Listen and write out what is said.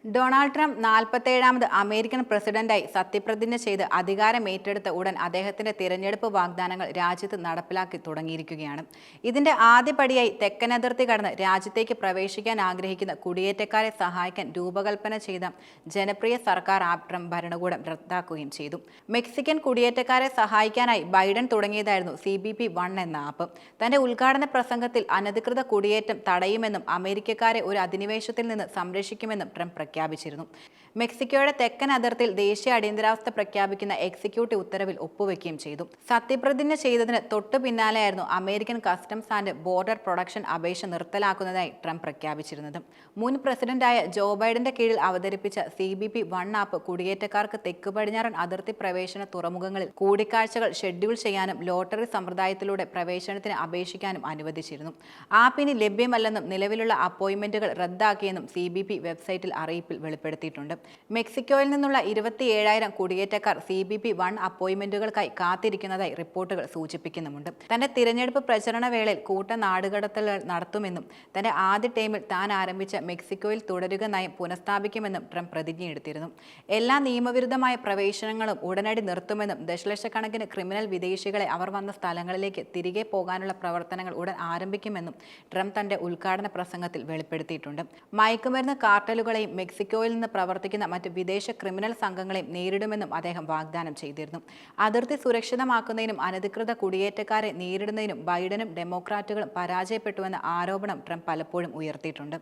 Donald Trump 47ാമത് American പ്രസിഡന്റായി സത്യപ്രതിജ്ഞ ചെയ്ത് അധികാരമേറ്റെടുത്ത ഉടൻ അദ്ദേഹത്തിന്റെ തിരഞ്ഞെടുപ്പ് വാഗ്ദാനങ്ങൾ രാജ്യത്ത് നടപ്പിലാക്കി തുടങ്ങിയിരിക്കുകയാണ്. ഇതിന്റെ ആദ്യപടിയായി തെക്കൻ അതിർത്തി കടന്ന് രാജ്യത്തേക്ക് പ്രവേശിക്കാൻ ആഗ്രഹിക്കുന്ന കുടിയേറ്റക്കാരെ സഹായിക്കാൻ രൂപകൽപ്പന ചെയ്ത ജനപ്രിയ സർക്കാർ ആപ്പ് ട്രംപ് ഭരണകൂടം റദ്ദാക്കുകയും ചെയ്തു. മെക്സിക്കൻ കുടിയേറ്റക്കാരെ സഹായിക്കാനായി ബൈഡൻ തുടങ്ങിയതായിരുന്നു CBP-1 എന്ന ആപ്പ്. തന്റെ ഉദ്ഘാടന പ്രസംഗത്തിൽ അനധികൃത കുടിയേറ്റം തടയുമെന്നും അമേരിക്കക്കാരെ ഒരു അധിനിവേശത്തിൽ നിന്ന് സംരക്ഷിക്കുമെന്നും ട്രംപ് പ്രഖ്യാപിച്ചിരുന്നു. മെക്സിക്കോയുടെ തെക്കൻ അതിർത്തിയിൽ ദേശീയ അടിയന്തരാവസ്ഥ പ്രഖ്യാപിക്കുന്ന എക്സിക്യൂട്ടീവ് ഉത്തരവിൽ ഒപ്പുവെക്കുകയും ചെയ്തു. സത്യപ്രതിജ്ഞ ചെയ്തതിന് തൊട്ടു പിന്നാലെയായിരുന്നു American customs and border protection അപേക്ഷ നിർത്തലാക്കുന്നതായി ട്രംപ് പ്രഖ്യാപിച്ചിരുന്നത്. മുൻ പ്രസിഡന്റായ ജോ ബൈഡന്റെ കീഴിൽ അവതരിപ്പിച്ച CBP-1 ആപ്പ് കുടിയേറ്റക്കാർക്ക് തെക്ക് പടിഞ്ഞാറൻ അതിർത്തി പ്രവേശന തുറമുഖങ്ങളിൽ കൂടിക്കാഴ്ചകൾ ഷെഡ്യൂൾ ചെയ്യാനും ലോട്ടറി സമ്പ്രദായത്തിലൂടെ പ്രവേശനത്തിന് അപേക്ഷിക്കാനും അനുവദിച്ചിരുന്നു. ആപ്പ് ഇനി ലഭ്യമല്ലെന്നും നിലവിലുള്ള അപ്പോയിന്റ്മെന്റുകൾ റദ്ദാക്കിയെന്നും CBP വെബ്സൈറ്റിൽ അറിയിപ്പിൽ വെളിപ്പെടുത്തിയിട്ടുണ്ട്. മെക്സിക്കോയിൽ നിന്നുള്ള 27,000 കുടിയേറ്റക്കാർ CBP-1 അപ്പോയിന്റ്മെന്റുകൾക്കായി കാത്തിരിക്കുന്നതായി റിപ്പോർട്ടുകൾ സൂചിപ്പിക്കുന്നുമുണ്ട്. തന്റെ തിരഞ്ഞെടുപ്പ് പ്രചരണ വേളയിൽ കൂട്ട നാടുകടത്തലുകൾ നടത്തുമെന്നും തന്റെ ആദ്യ ടൈമിൽ താൻ ആരംഭിച്ച മെക്സിക്കോയിൽ തുടരുക നയം പുനഃസ്ഥാപിക്കുമെന്നും ട്രംപ് പ്രതിജ്ഞയെടുത്തിരുന്നു. എല്ലാ നിയമവിരുദ്ധമായ പ്രവേശനങ്ങളും ഉടനടി നിർത്തുമെന്നും ദശലക്ഷക്കണക്കിന് ക്രിമിനൽ വിദേശികളെ അവർ വന്ന സ്ഥലങ്ങളിലേക്ക് തിരികെ പോകാനുള്ള പ്രവർത്തനങ്ങൾ ഉടൻ ആരംഭിക്കുമെന്നും ട്രംപ് തന്റെ ഉദ്ഘാടന പ്രസംഗത്തിൽ വെളിപ്പെടുത്തിയിട്ടുണ്ട്. മയക്കുമരുന്ന് കാർട്ടലുകളെയും മെക്സിക്കോയിൽ നിന്ന് പ്രവർത്തിക്കുന്ന മറ്റ് വിദേശ ക്രിമിനൽ സംഘങ്ങളെയും നേരിടുമെന്നും അദ്ദേഹം വാഗ്ദാനം ചെയ്തിരുന്നു. അതിർത്തി സുരക്ഷിതമാക്കുന്നതിനും അനധികൃത കുടിയേറ്റക്കാരെ നേരിടുന്നതിനും ബൈഡനും ഡെമോക്രാറ്റുകളും പരാജയപ്പെട്ടുവെന്ന ആരോപണം ട്രംപ് പലപ്പോഴും ഉയർത്തിയിട്ടുണ്ട്.